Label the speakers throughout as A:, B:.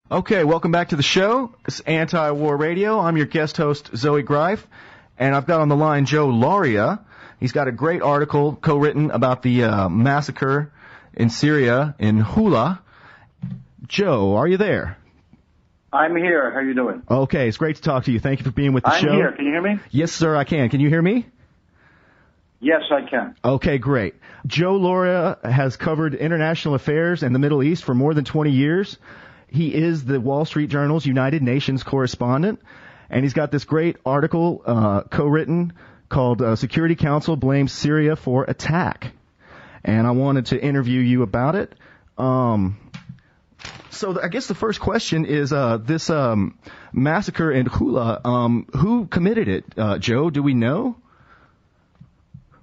A: Okay, welcome back to the show. It's Anti-War Radio. I'm your guest host, Zoe Greif, and I've got on the line Joe Lauria. He's got a great article co-written about the massacre in Syria, in Houla. Joe, are you there?
B: I'm here. How are you doing?
A: Okay, it's great to talk to you. Thank you for being with the show.
B: I'm here. Can you hear me?
A: Yes, sir, I can. Can you hear me?
B: Yes, I can.
A: Okay, great. Joe Lauria has covered international affairs and the Middle East for more than 20 years. He is the Wall Street Journal's United Nations correspondent, and he's got this great article co-written called Security Council Blames Syria for Attack. And I wanted to interview you about it. So I guess the first question is this massacre in Houla, who committed it? Joe, do we know?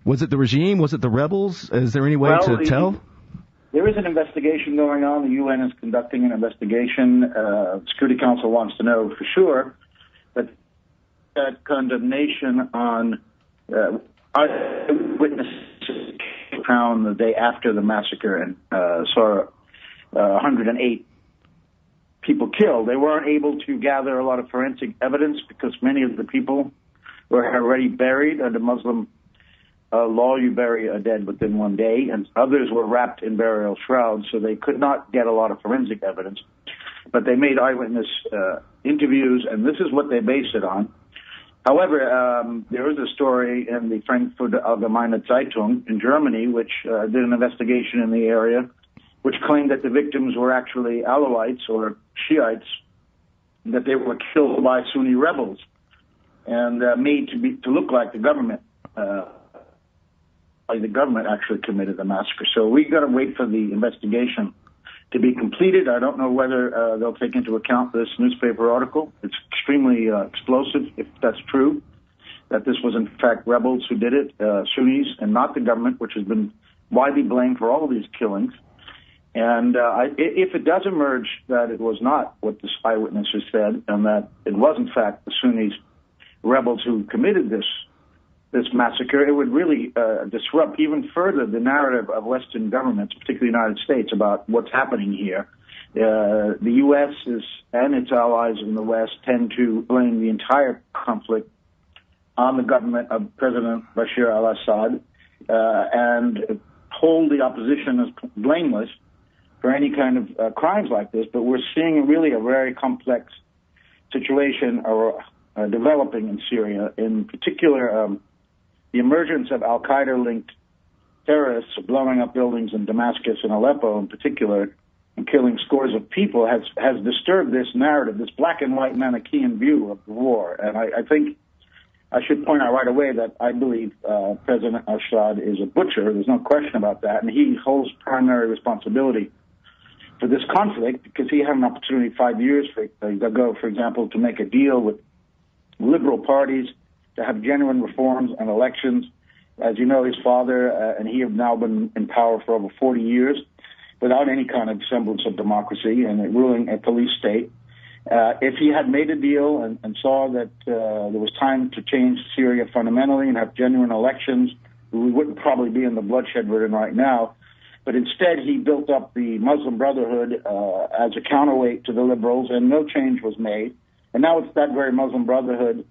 A: Was it the regime? Was it the rebels? Is there any way to tell?
B: There is an investigation going on. The UN is conducting an investigation. The Security Council wants to know for sure that condemnation on eyewitnesses found the day after the massacre and saw 108 people killed. They weren't able to gather a lot of forensic evidence because many of the people were already buried under Muslim law. You bury a dead within 1 day, and others were wrapped in burial shrouds, so they could not get a lot of forensic evidence. But they made eyewitness interviews, and this is what they base it on. However, there is a story in the Frankfurter Allgemeine Zeitung in Germany, which did an investigation in the area, which claimed that the victims were actually Alawites or Shiites, that they were killed by Sunni rebels and made to look like the government. The government actually committed the massacre. So we got to wait for the investigation to be completed. I don't know whether they'll take into account this newspaper article. It's extremely explosive, if that's true, that this was in fact rebels who did it, Sunnis, and not the government, which has been widely blamed for all of these killings. And if it does emerge that it was not what the eyewitnesses said, and that it was in fact the Sunnis rebels who committed this massacre, it would really disrupt even further the narrative of Western governments, particularly the United States, about what's happening here. The U.S. and its allies in the West tend to blame the entire conflict on the government of President Bashar al-Assad and hold the opposition as blameless for any kind of crimes like this. But we're seeing really a very complex situation developing in Syria, in particular the emergence of al-Qaeda-linked terrorists blowing up buildings in Damascus and Aleppo in particular and killing scores of people has disturbed this narrative, this black and white Manichaean view of the war. And I think I should point out right away that I believe President al-Assad is a butcher. There's no question about that. And he holds primary responsibility for this conflict because he had an opportunity 5 years ago, for example, to make a deal with liberal parties to have genuine reforms and elections. As you know, his father and he have now been in power for over 40 years without any kind of semblance of democracy and ruling a police state. If he had made a deal and saw that there was time to change Syria fundamentally and have genuine elections, we wouldn't probably be in the bloodshed we're in right now. But instead, he built up the Muslim Brotherhood as a counterweight to the liberals, and no change was made. And now it's that very Muslim Brotherhood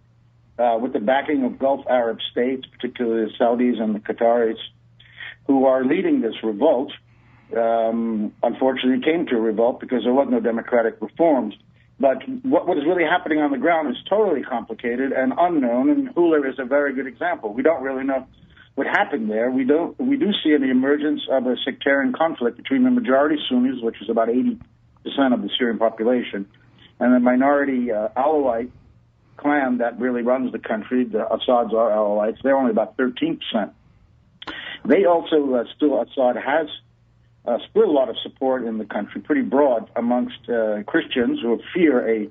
B: with the backing of Gulf Arab states, particularly the Saudis and the Qataris, who are leading this revolt. Unfortunately, it came to a revolt because there was no democratic reforms. But what is really happening on the ground is totally complicated and unknown, and Houla is a very good example. We don't really know what happened there. We do see the emergence of a sectarian conflict between the majority Sunnis, which is about 80% of the Syrian population, and the minority Alawite clan that really runs the country. The Assads are Alawites. They're only about 13%. They also Assad has still a lot of support in the country, pretty broad amongst Christians who fear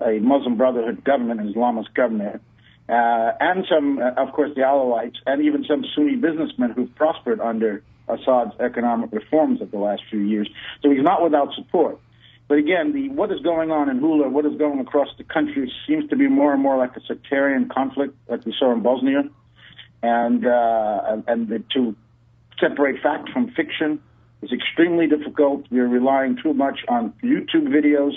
B: a Muslim Brotherhood government, an Islamist government, and some, of course, the Alawites, and even some Sunni businessmen who've prospered under Assad's economic reforms of the last few years. So he's not without support. But again, what is going on in Houla, what is going across the country, seems to be more and more like a sectarian conflict, like we saw in Bosnia, and to separate fact from fiction is extremely difficult. We're relying too much on YouTube videos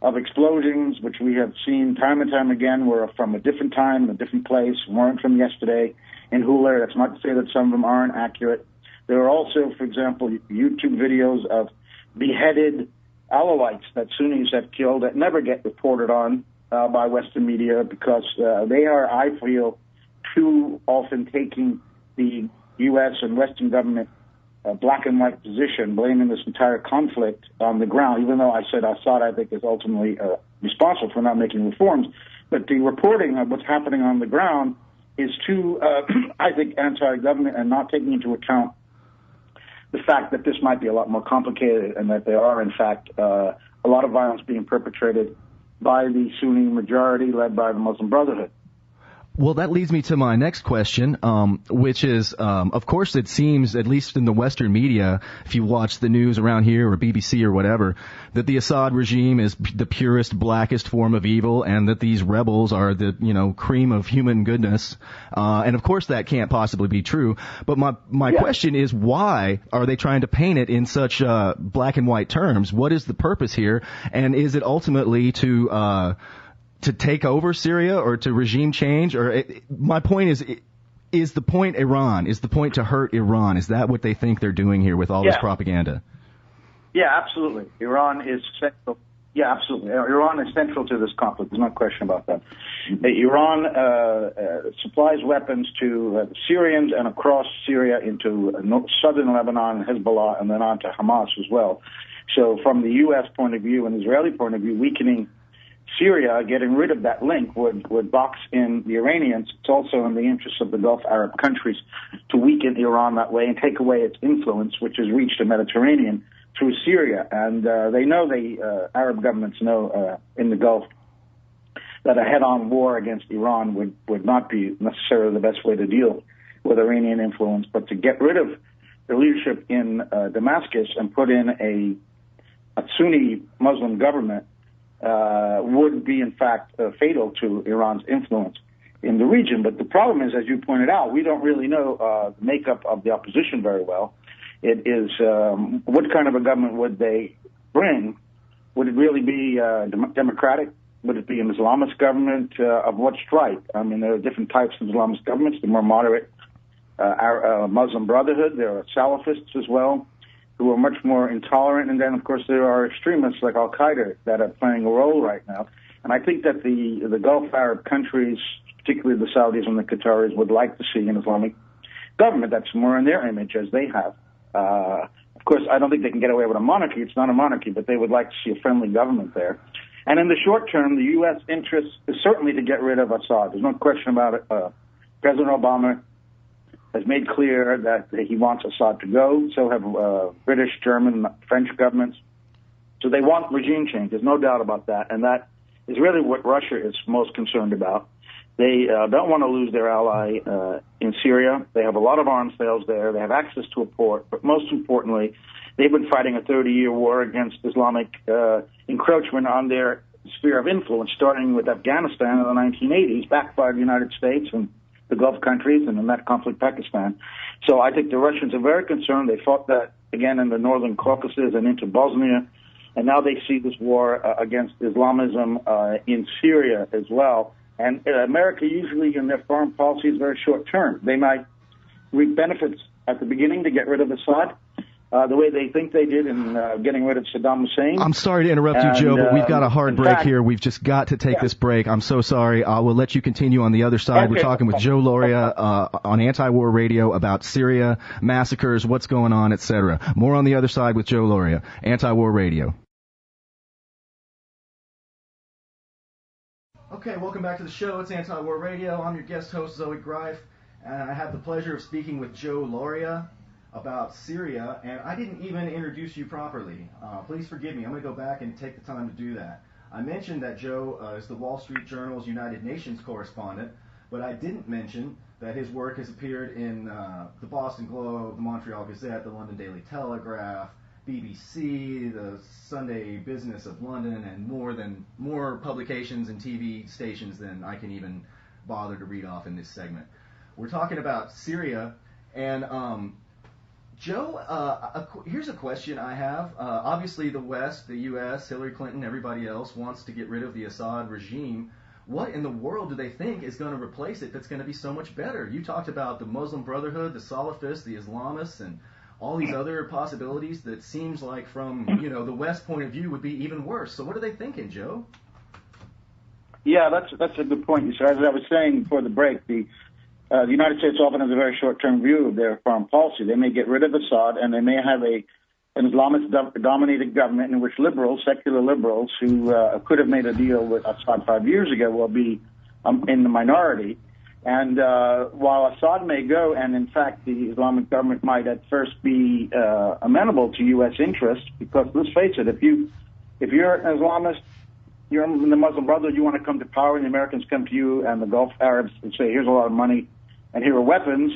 B: of explosions, which we have seen time and time again, were from a different time, a different place, weren't from yesterday in Houla. That's not to say that some of them aren't accurate. There are also, for example, YouTube videos of beheaded Alawites that Sunnis have killed that never get reported on by Western media because they are, I feel, too often taking the U.S. and Western government black and white position, blaming this entire conflict on the ground, even though I said Assad, I think, is ultimately responsible for not making reforms. But the reporting of what's happening on the ground is too, I think, anti-government and not taking into account the fact that this might be a lot more complicated and that there are, in fact, a lot of violence being perpetrated by the Sunni majority led by the Muslim Brotherhood.
A: Well, that leads me to my next question, which is, of course, it seems, at least in the Western media, if you watch the news around here or BBC or whatever, that the Assad regime is the purest, blackest form of evil, and that these rebels are the, cream of human goodness. And of course, that can't possibly be true. But my question is, why are they trying to paint it in such black and white terms? What is the purpose here? And is it ultimately to take over Syria or to regime change? My point is the point Iran? Is the point to hurt Iran? Is that what they think they're doing here with all this propaganda?
B: Yeah, absolutely. Iran is central. Yeah, absolutely. Iran is central to this conflict. There's no question about that. Iran supplies weapons to the Syrians and across Syria into southern Lebanon, Hezbollah, and then on to Hamas as well. So from the U.S. point of view and Israeli point of view, weakening Syria, getting rid of that link would box in the Iranians. It's also in the interest of the Gulf Arab countries to weaken Iran that way and take away its influence, which has reached the Mediterranean through Syria. And they know, Arab governments know in the Gulf that a head-on war against Iran would not be necessarily the best way to deal with Iranian influence, but to get rid of the leadership in Damascus and put in a Sunni Muslim government would be, in fact, fatal to Iran's influence in the region. But the problem is, as you pointed out, we don't really know the makeup of the opposition very well. It is, what kind of a government would they bring? Would it really be democratic? Would it be an Islamist government? Of what stripe? I mean, there are different types of Islamist governments. The more moderate Muslim Brotherhood. There are Salafists as well, who are much more intolerant. And then, of course, there are extremists like al-Qaeda that are playing a role right now. And I think that the Gulf Arab countries, particularly the Saudis and the Qataris, would like to see an Islamic government that's more in their image, as they have. Of course, I don't think they can get away with a monarchy. It's not a monarchy, but they would like to see a friendly government there. And in the short term, the U.S. interest is certainly to get rid of Assad. There's no question about it. President Obama has made clear that he wants Assad to go. So have British, German, French governments. So they want regime change. There's no doubt about that. And that is really what Russia is most concerned about. They don't want to lose their ally in Syria. They have a lot of arms sales there. They have access to a port. But most importantly, they've been fighting a 30-year war against Islamic encroachment on their sphere of influence, starting with Afghanistan in the 1980s, backed by the United States and the Gulf countries, and in that conflict, Pakistan. So I think the Russians are very concerned. They fought that again in the northern Caucasus and into Bosnia, and now they see this war against Islamism in Syria as well. And America usually in their foreign policy is very short term. They might reap benefits at the beginning to get rid of Assad, the way they think they did in getting rid of Saddam Hussein.
A: I'm sorry to interrupt you, Joe, but we've got a hard break here. We've just got to take this break. I'm so sorry. I will let you continue on the other side. Okay. We're talking with Joe Lauria on Anti-War Radio about Syria, massacres, what's going on, etc. More on the other side with Joe Lauria, Anti-War Radio. Okay, welcome back to the show. It's Anti-War Radio. I'm your guest host, Zoe Greif, and I have the pleasure of speaking with Joe Lauria about Syria, and I didn't even introduce you properly. Please forgive me. I'm going to go back and take the time to do that. I mentioned that Joe is the Wall Street Journal's United Nations correspondent, but I didn't mention that his work has appeared in the Boston Globe, the Montreal Gazette, the London Daily Telegraph, BBC, the Sunday Business of London, and more publications and TV stations than I can even bother to read off in this segment. We're talking about Syria, and Joe, here's a question I have. Obviously, the West, the U.S., Hillary Clinton, everybody else wants to get rid of the Assad regime. What in the world do they think is going to replace it that's going to be so much better? You talked about the Muslim Brotherhood, the Salafists, the Islamists, and all these other possibilities that seems like from, the West point of view would be even worse. So what are they thinking, Joe?
B: Yeah, that's a good point, sir. As I was saying before the break, the United States often has a very short-term view of their foreign policy. They may get rid of Assad, and they may have an Islamist-dominated government in which secular liberals, who could have made a deal with Assad 5 years ago, will be in the minority. And while Assad may go, and in fact the Islamic government might at first be amenable to U.S. interests, because let's face it, if you're an Islamist, you're in the Muslim Brotherhood, you want to come to power, and the Americans come to you and the Gulf Arabs and say, here's a lot of money and here are weapons,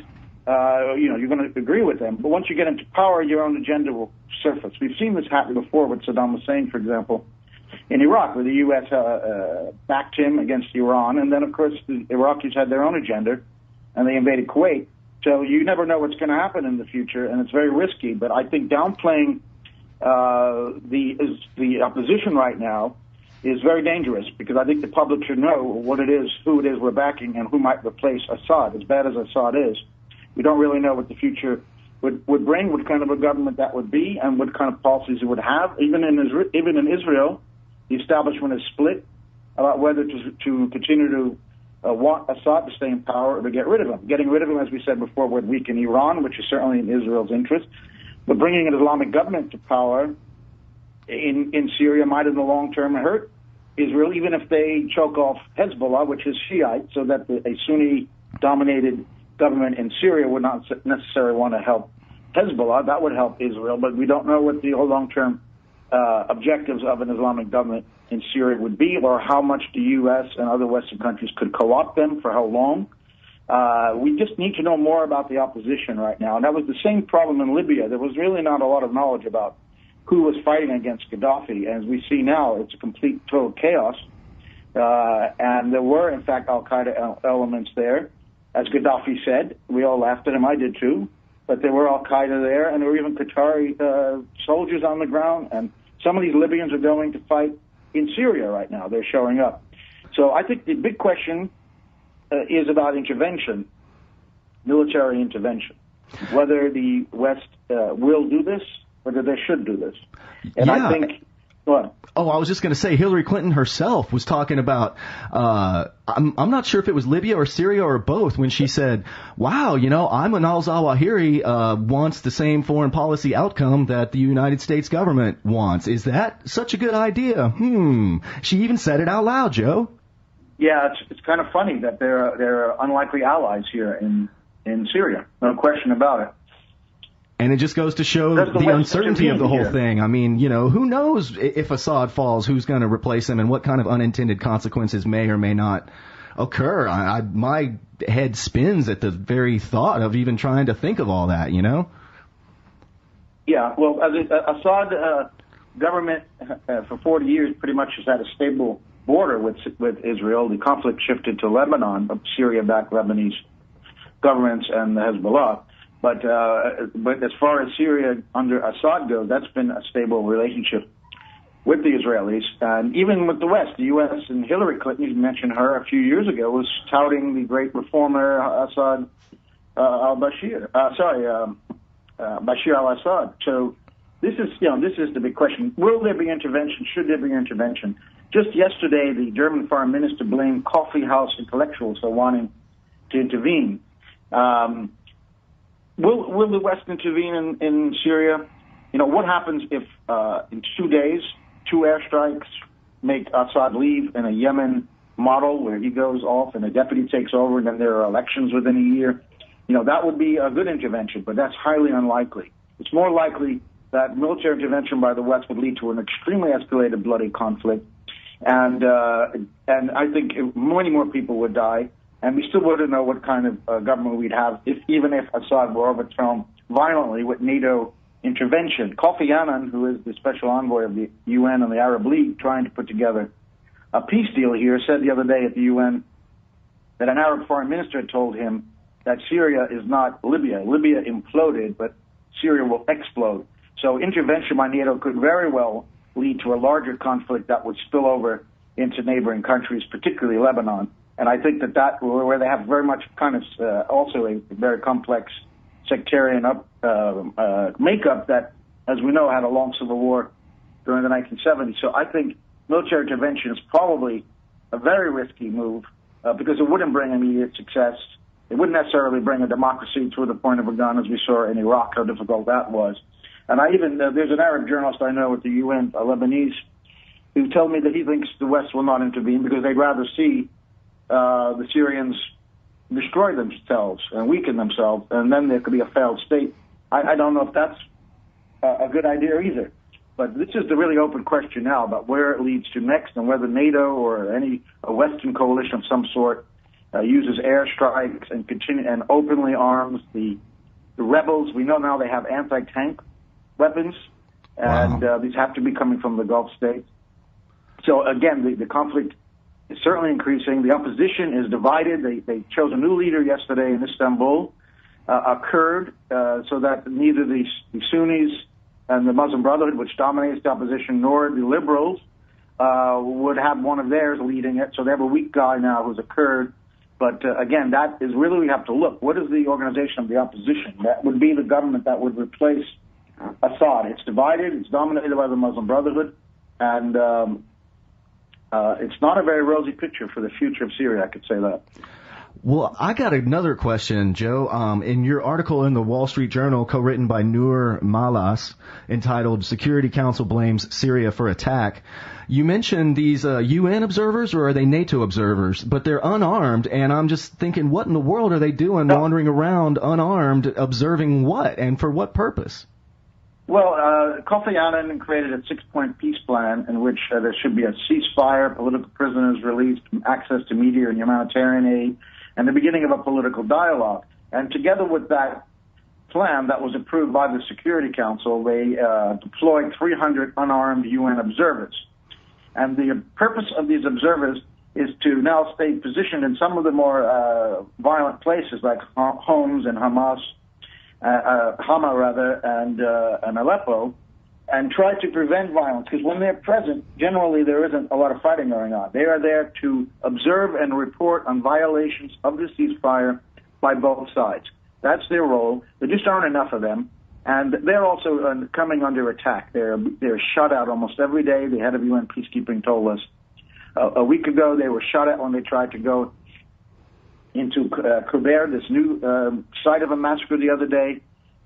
B: you're going to agree with them. But once you get into power, your own agenda will surface. We've seen this happen before with Saddam Hussein, for example, in Iraq, where the U.S. backed him against Iran. And then, of course, the Iraqis had their own agenda, and they invaded Kuwait. So you never know what's going to happen in the future, and it's very risky. But I think downplaying the opposition right now is very dangerous, because I think the public should know what it is, who it is we're backing, and who might replace Assad. As bad as Assad is, we don't really know what the future would bring, what kind of a government that would be, and what kind of policies it would have. Even in Israel, the establishment is split about whether to continue to want Assad to stay in power or to get rid of him. Getting rid of him, as we said before, would weaken Iran, which is certainly in Israel's interest. But bringing an Islamic government to power in Syria might in the long term hurt Israel, even if they choke off Hezbollah, which is Shiite, so that a Sunni-dominated government in Syria would not necessarily want to help Hezbollah. That would help Israel, but we don't know what the long-term objectives of an Islamic government in Syria would be, or how much the U.S. and other Western countries could co-opt them, for how long. We just need to know more about the opposition right now. And that was the same problem in Libya. There was really not a lot of knowledge about who was fighting against Gaddafi. As we see now, it's a complete, total chaos. And there were, in fact, al-Qaeda elements there. As Gaddafi said, we all laughed at him, I did too, but there were al-Qaeda there, and there were even Qatari soldiers on the ground, and some of these Libyans are going to fight in Syria right now. They're showing up. So I think the big question is about intervention, military intervention, whether the West will do this, whether they should do this. And I think... What?
A: Oh, I was just going to say, Hillary Clinton herself was talking about, I'm not sure if it was Libya or Syria or both, when she said, wow, Ayman al-Zawahiri wants the same foreign policy outcome that the United States government wants. Is that such a good idea? She even said it out loud, Joe.
B: Yeah, it's kind of funny that they're unlikely allies here in Syria. No question about it.
A: And it just goes to show the uncertainty of the whole thing. I mean, who knows if Assad falls, who's going to replace him, and what kind of unintended consequences may or may not occur. My head spins at the very thought of even trying to think of all that,
B: Yeah, well, Assad government for 40 years pretty much has had a stable border with Israel. The conflict shifted to Lebanon, Syria-backed Lebanese governments, and the Hezbollah. But as far as Syria under Assad goes, that's been a stable relationship with the Israelis. And even with the West, the U.S. and Hillary Clinton, you mentioned her a few years ago, was touting the great reformer Bashar al-Assad. So this is the big question. Will there be intervention? Should there be intervention? Just yesterday, the German foreign minister blamed coffee house intellectuals for wanting to intervene. Will the West intervene in Syria? What happens if in 2 days, 2 airstrikes make Assad leave in a Yemen model where he goes off and a deputy takes over and then there are elections within a year? That would be a good intervention, but that's highly unlikely. It's more likely that military intervention by the West would lead to an extremely escalated bloody conflict, and I think many more people would die. And we still wouldn't know what kind of government we'd have even if Assad were overthrown violently with NATO intervention. Kofi Annan, who is the special envoy of the UN and the Arab League trying to put together a peace deal here, said the other day at the UN that an Arab foreign minister had told him that Syria is not Libya. Libya imploded, but Syria will explode. So intervention by NATO could very well lead to a larger conflict that would spill over into neighboring countries, particularly Lebanon. And I think that where they have very much kind of also a very complex sectarian makeup that, as we know, had a long civil war during the 1970s. So I think military intervention is probably a very risky move because it wouldn't bring immediate success. It wouldn't necessarily bring a democracy to the point of a gun, as we saw in Iraq, how difficult that was. And there's an Arab journalist I know at the UN, a Lebanese, who told me that he thinks the West will not intervene because they'd rather see the Syrians destroy themselves and weaken themselves, and then there could be a failed state. I don't know if that's a good idea either. But this is the really open question now about where it leads to next and whether NATO or a Western coalition of some sort uses airstrikes and openly arms the rebels. We know now they have anti-tank weapons, and these have to be coming from the Gulf states. So again, the conflict is certainly increasing. The opposition is divided. They chose a new leader yesterday in Istanbul, a Kurd, so that neither the Sunnis and the Muslim Brotherhood, which dominates the opposition, nor the liberals would have one of theirs leading it. So they have a weak guy now who's a Kurd. But again, that is really, we have to look. What is the organization of the opposition? That would be the government that would replace Assad. It's divided. It's dominated by the Muslim Brotherhood. And it's not a very rosy picture for the future of Syria, I could say that.
A: Well, I got another question, Joe. In your article in the Wall Street Journal, co-written by Noor Malas, entitled Security Council Blames Syria for Attack, you mentioned these UN observers, or are they NATO observers? But they're unarmed, and I'm just thinking, what in the world are they doing wandering around unarmed, observing what, and for what purpose?
B: Well, Kofi Annan created a 6-point peace plan in which there should be a ceasefire, political prisoners released, access to media and humanitarian aid, and the beginning of a political dialogue. And together with that plan that was approved by the Security Council, they deployed 300 unarmed UN observers. And the purpose of these observers is to now stay positioned in some of the more violent places like Homs and Hama and Aleppo, and try to prevent violence. Because when they're present, generally there isn't a lot of fighting going on. They are there to observe and report on violations of the ceasefire by both sides. That's their role. There just aren't enough of them. And they're also coming under attack. They're shot at almost every day. The head of UN peacekeeping told us a week ago they were shot at when they tried to go into Kobert, this new site of a massacre the other day.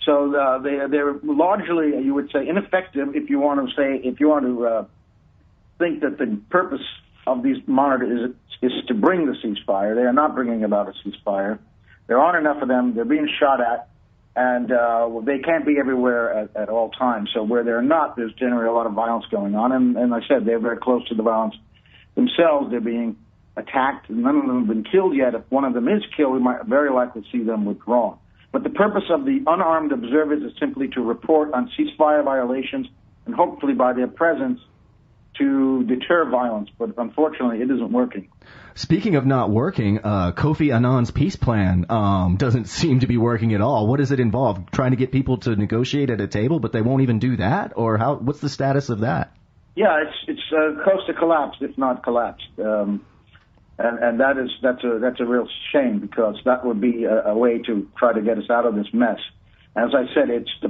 B: So they're largely, you would say, ineffective if you want to think that the purpose of these monitors is to bring the ceasefire. They are not bringing about a ceasefire. There aren't enough of them. They're being shot at, and they can't be everywhere at all times. So where they're not, there's generally a lot of violence going on. And I said they're very close to the violence themselves. They're being attacked. None of them have been killed yet. If one of them is killed, we might very likely see them withdrawn. But the purpose of the unarmed observers is simply to report on ceasefire violations and hopefully by their presence to deter violence. But unfortunately, it isn't working.
A: Speaking of not working, Kofi Annan's peace plan doesn't seem to be working at all. What does it involve? Trying to get people to negotiate at a table, but they won't even do that? Or what's the status of that?
B: Yeah, it's close to collapse, if not collapsed. And that's a real shame, because that would be a way to try to get us out of this mess. As I said, it's the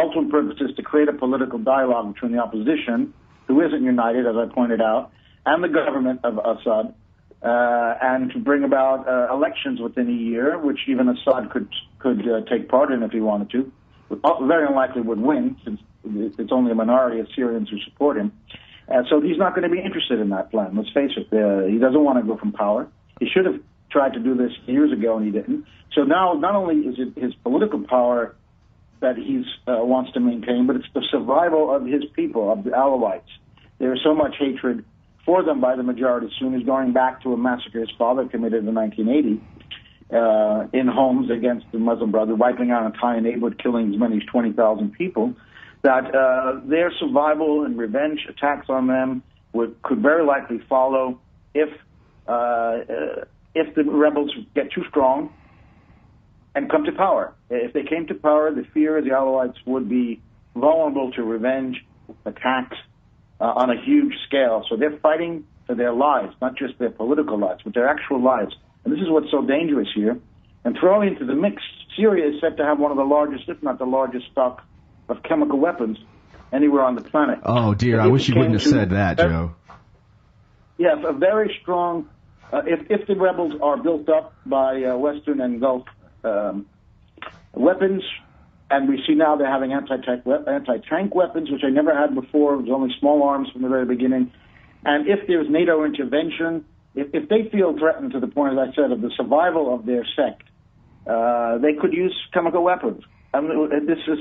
B: ultimate purpose is to create a political dialogue between the opposition, who isn't united, as I pointed out, and the government of Assad, and to bring about elections within a year, which even Assad could take part in if he wanted to. Very unlikely would win, since it's only a minority of Syrians who support him. So he's not going to be interested in that plan. Let's face it. He doesn't want to go from power. He should have tried to do this years ago, and he didn't. So now, not only is it his political power that he wants to maintain, but it's the survival of his people, of the Alawites. There is so much hatred for them by the majority Sunnis, going back to a massacre his father committed in 1980 in Homs against the Muslim Brotherhood, wiping out an entire neighborhood, killing as many as 20,000 people. That their survival and revenge attacks on them could very likely follow if the rebels get too strong and come to power. If they came to power, the fear of the Alawites would be vulnerable to revenge attacks on a huge scale. So they're fighting for their lives, not just their political lives, but their actual lives. And this is what's so dangerous here. And throwing into the mix, Syria is said to have one of the largest, if not the largest, stock of chemical weapons anywhere on the planet.
A: Oh, dear, I wish you wouldn't have said that, Joe.
B: Yes, a very strong, if the rebels are built up by Western and Gulf weapons, and we see now they're having anti-tank weapons, which they never had before. It was only small arms from the very beginning. And if there's NATO intervention, if they feel threatened to the point, as I said, of the survival of their sect, they could use chemical weapons. I mean, this is,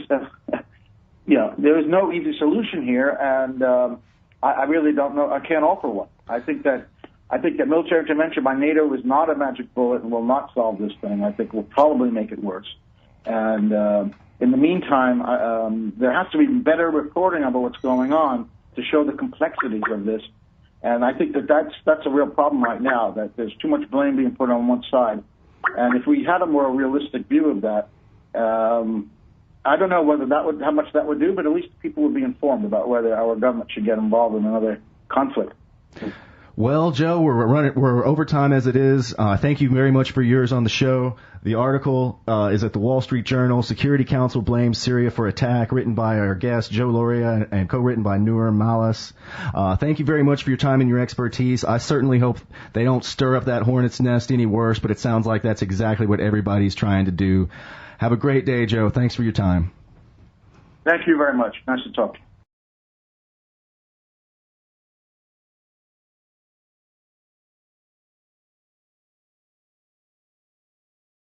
B: there is no easy solution here, and I really don't know. I can't offer one. I think that military intervention by NATO is not a magic bullet and will not solve this thing. I think it will probably make it worse. And in the meantime, there has to be better reporting about what's going on to show the complexities of this. And I think that's a real problem right now, that there's too much blame being put on one side. And if we had a more realistic view of that, I don't know whether how much that would do, but at least people would be informed about whether our government should get involved in another conflict.
A: Well, Joe, we're over time as it is. Thank you very much for yours on the show. The article is at the Wall Street Journal. Security Council Blames Syria for Attack, written by our guest, Joe Lauria, and co-written by Noor Malas. Thank you very much for your time and your expertise. I certainly hope they don't stir up that hornet's nest any worse, but it sounds like that's exactly what everybody's trying to do. Have a great day, Joe. Thanks for your time.
B: Thank you very much. Nice to talk to you.